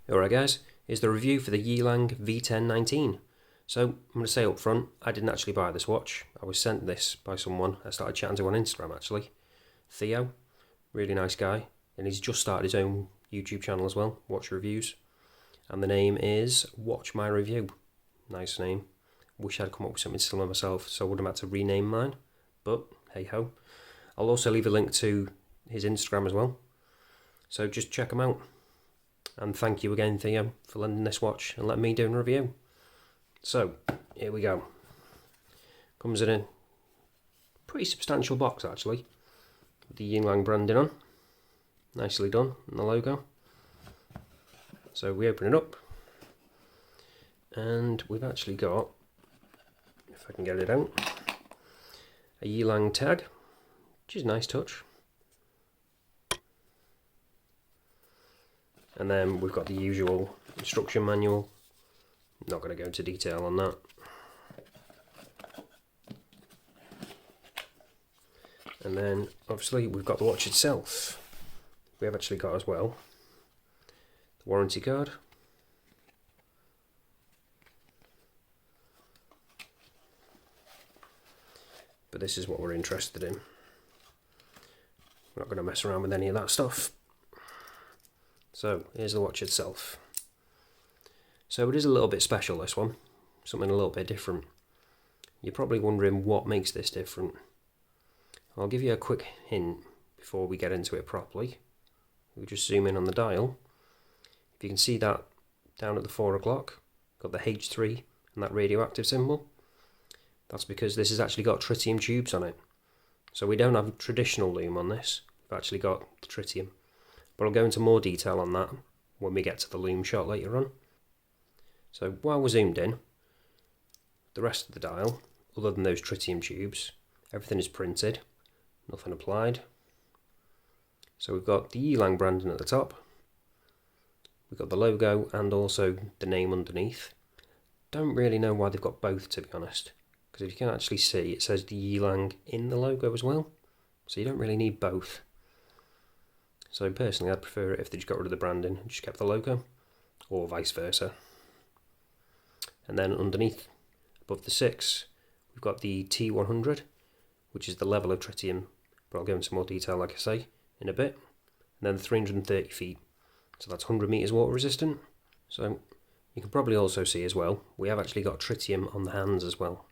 Alright guys, here's the review for the Yelang V1019. So, I'm going to say up front, I didn't actually buy this watch. I was sent this by someone I started chatting to on Instagram actually. Theo, really nice guy, and he's just started his own YouTube channel as well, watch reviews. And the name is Watch My Review. Nice name. Wish I'd come up with something similar myself, so I would have had to rename mine. But, hey ho. I'll also leave a link to his Instagram as well. So just check him out. And thank you again, Theo, for lending this watch and letting me do a review. So, here we go. Comes in a pretty substantial box, actually. With the Yelang branding on. Nicely done, and the logo. So we open it up. And we've actually got, if I can get it out, a Yelang tag, which is a nice touch. And then we've got the usual instruction manual. Not going to go into detail on that. And then obviously we've got the watch itself. We have actually got as well the warranty card. But this is what we're interested in. We're not going to mess around with any of that stuff. So, here's the watch itself. So it is a little bit special, this one. Something a little bit different. You're probably wondering what makes this different. I'll give you a quick hint before we get into it properly. We'll just zoom in on the dial. If you can see that down at the 4 o'clock, got the H3 and that radioactive symbol. That's because this has actually got tritium tubes on it. So we don't have a traditional lume on this. We've actually got the tritium. But I'll go into more detail on that when we get to the lume shot later on. So while we're zoomed in, the rest of the dial, other than those tritium tubes, everything is printed, nothing applied. So we've got the Yelang branding at the top, we've got the logo and also the name underneath. Don't really know why they've got both, to be honest, because if you can actually see, it says the Yelang in the logo as well, so you don't really need both. So personally, I'd prefer it if they just got rid of the branding and just kept the logo, or vice versa. And then underneath, above the 6, we've got the T100, which is the level of tritium, but I'll go into more detail, like I say, in a bit. And then the 330 feet, so that's 100 meters water resistant. So you can probably also see as well, we have actually got tritium on the hands as well.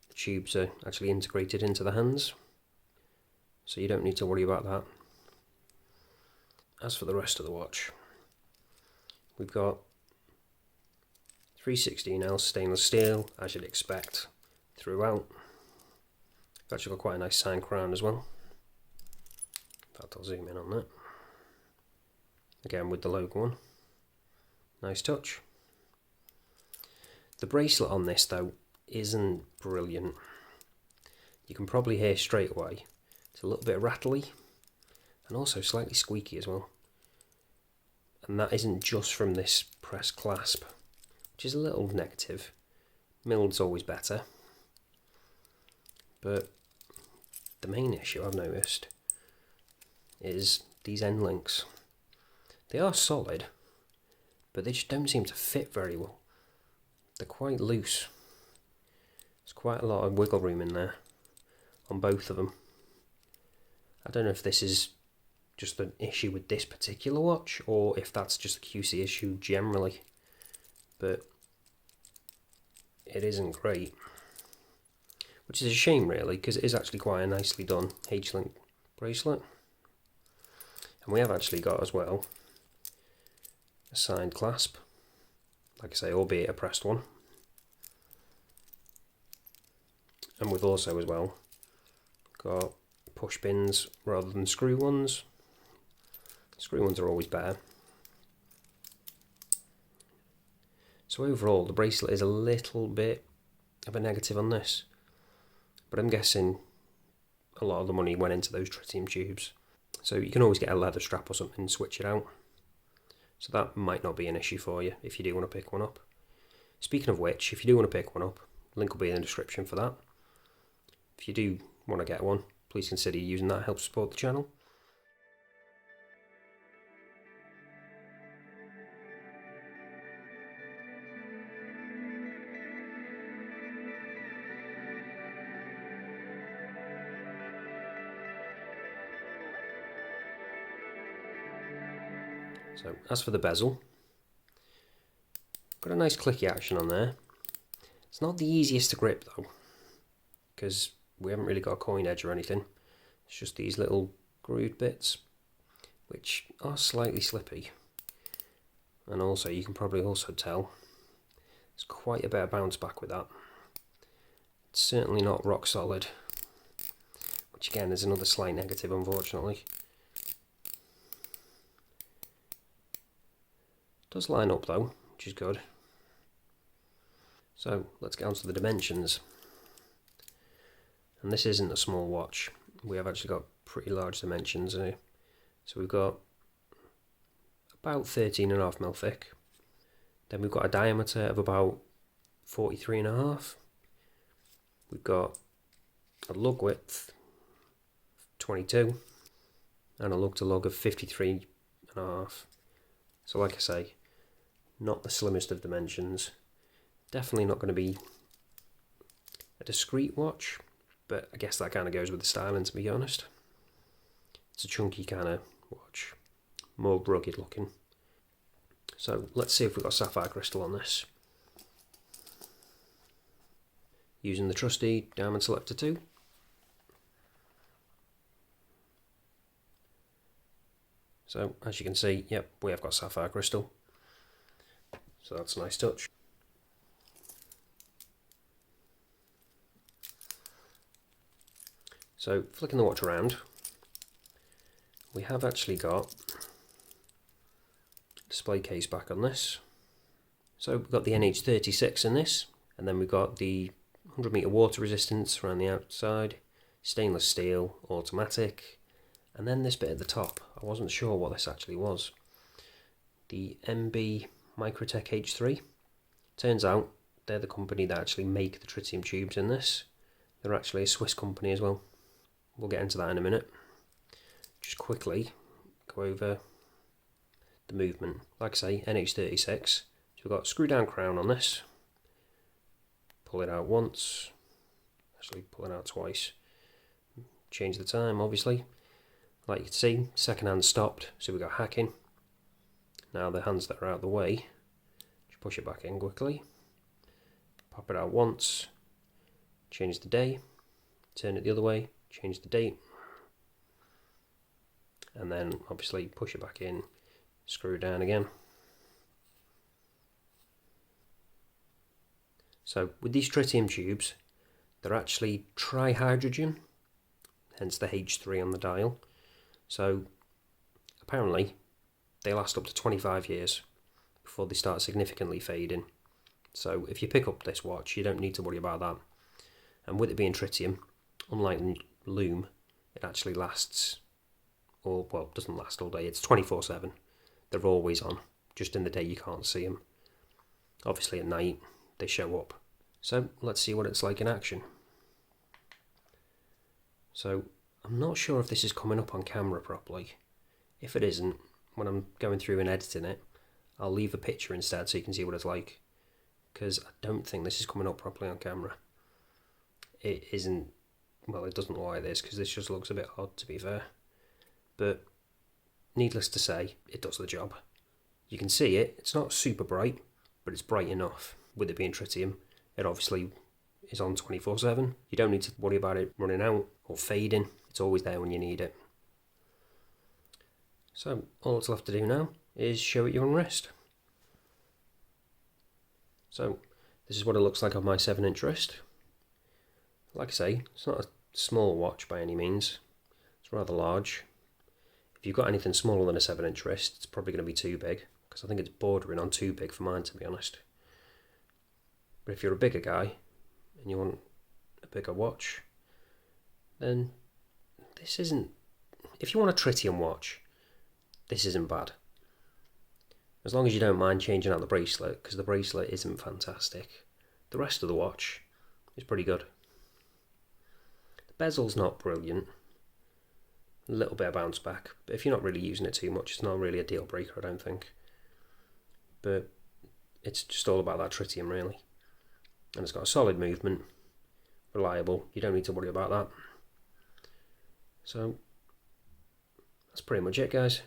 The tubes are actually integrated into the hands, so you don't need to worry about that. As for the rest of the watch, we've got 316L stainless steel, as you'd expect, throughout. We've actually got quite a nice sign crown as well. In fact, I'll zoom in on that. Again with the logo on. Nice touch. The bracelet on this though isn't brilliant. You can probably hear straight away it's a little bit rattly and also slightly squeaky as well. And that isn't just from this press clasp, which is a little negative. Milled's always better. But the main issue I've noticed is these end links. They are solid, but they just don't seem to fit very well. They're quite loose. There's quite a lot of wiggle room in there on both of them. I don't know if this is just an issue with this particular watch or if that's just a QC issue generally, but it isn't great, which is a shame really, because it is actually quite a nicely done H-link bracelet. And we have actually got as well a signed clasp, like I say, albeit a pressed one. And we've also as well got push pins rather than screw ones. Screw ones are always better. So overall, the bracelet is a little bit of a negative on this, but I'm guessing a lot of the money went into those tritium tubes. So you can always get a leather strap or something and switch it out. So that might not be an issue for you if you do want to pick one up. Speaking of which, if you do want to pick one up, link will be in the description for that. If you do want to get one, please consider using that to help support the channel. So as for the bezel, got a nice clicky action on there. It's not the easiest to grip though, because we haven't really got a coin edge or anything. It's just these little grooved bits, which are slightly slippy. And also, you can probably also tell, there's quite a bit of bounce back with that. It's certainly not rock solid, which again is another slight negative, unfortunately. It does line up though, which is good. So let's get on to the dimensions. And this isn't a small watch. We have actually got pretty large dimensions here. So we've got about 13.5mm thick. Then we've got a diameter of about 43.5. We've got a lug width 22 and a lug to lug of 53.5. So like I say, not the slimmest of dimensions. Definitely not going to be a discreet watch, but I guess that kind of goes with the styling, to be honest. It's a chunky kind of watch, more rugged looking. So let's see if we've got sapphire crystal on this. Using the trusty Diamond Selector 2. So as you can see, yep, we have got sapphire crystal. So that's a nice touch. So flicking the watch around, we have actually got display case back on this. So we've got the NH36 in this, and then we've got the 100 meter water resistance around the outside, stainless steel, automatic, and then this bit at the top. I wasn't sure what this actually was. The MB Microtech H3. Turns out they're the company that actually make the tritium tubes in this. They're actually a Swiss company as well. We'll get into that in a minute. Just quickly go over the movement. Like I say, NH36. So we've got a screw down crown on this. Pull it out once. Actually pull it out twice. Change the time, obviously. Like you can see, second hand stopped, so we've got hacking. Now the hands that are out of the way, just push it back in quickly. Pop it out once. Change the day. Turn it the other way. Change the date. And then obviously push it back in, screw it down again. So with these tritium tubes, they're actually trihydrogen, hence the H3 on the dial. So apparently they last up to 25 years before they start significantly fading. So if you pick up this watch, you don't need to worry about that. And with it being tritium, unlike lume, it actually lasts, or well, doesn't last all day. It's 24/7. They're always on. Just in the day you can't see them. Obviously at night they show up. So let's see what it's like in action. So I'm not sure if this is coming up on camera properly. If it isn't, when I'm going through and editing it, I'll leave a picture instead so you can see what it's like. Because I don't think this is coming up properly on camera. It isn't, well, it doesn't look like this because this just looks a bit odd, to be fair. But needless to say, it does the job. You can see it, it's not super bright, but it's bright enough. With it being tritium, it obviously is on 24/7. You don't need to worry about it running out or fading. It's always there when you need it. So all that's left to do now is show it your own wrist. So this is what it looks like on my 7-inch wrist. Like I say, it's not a small watch by any means. It's rather large. If you've got anything smaller than a 7-inch wrist, it's probably going to be too big, because I think it's bordering on too big for mine, to be honest. But if you're a bigger guy and you want a bigger watch, then this isn't... If you want a tritium watch, this isn't bad. As long as you don't mind changing out the bracelet, because the bracelet isn't fantastic. The rest of the watch is pretty good. The bezel's not brilliant. A little bit of bounce back, but if you're not really using it too much, it's not really a deal breaker, I don't think. But it's just all about that tritium, really. And it's got a solid movement, reliable, you don't need to worry about that. So that's pretty much it, guys.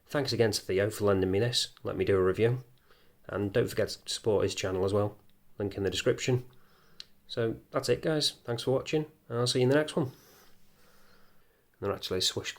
thanks again to Theo for lending me this, let me do a review, and don't forget to support his channel as well, link in the description. So that's it guys, thanks for watching, and I'll see you in the next one. And then actually swish.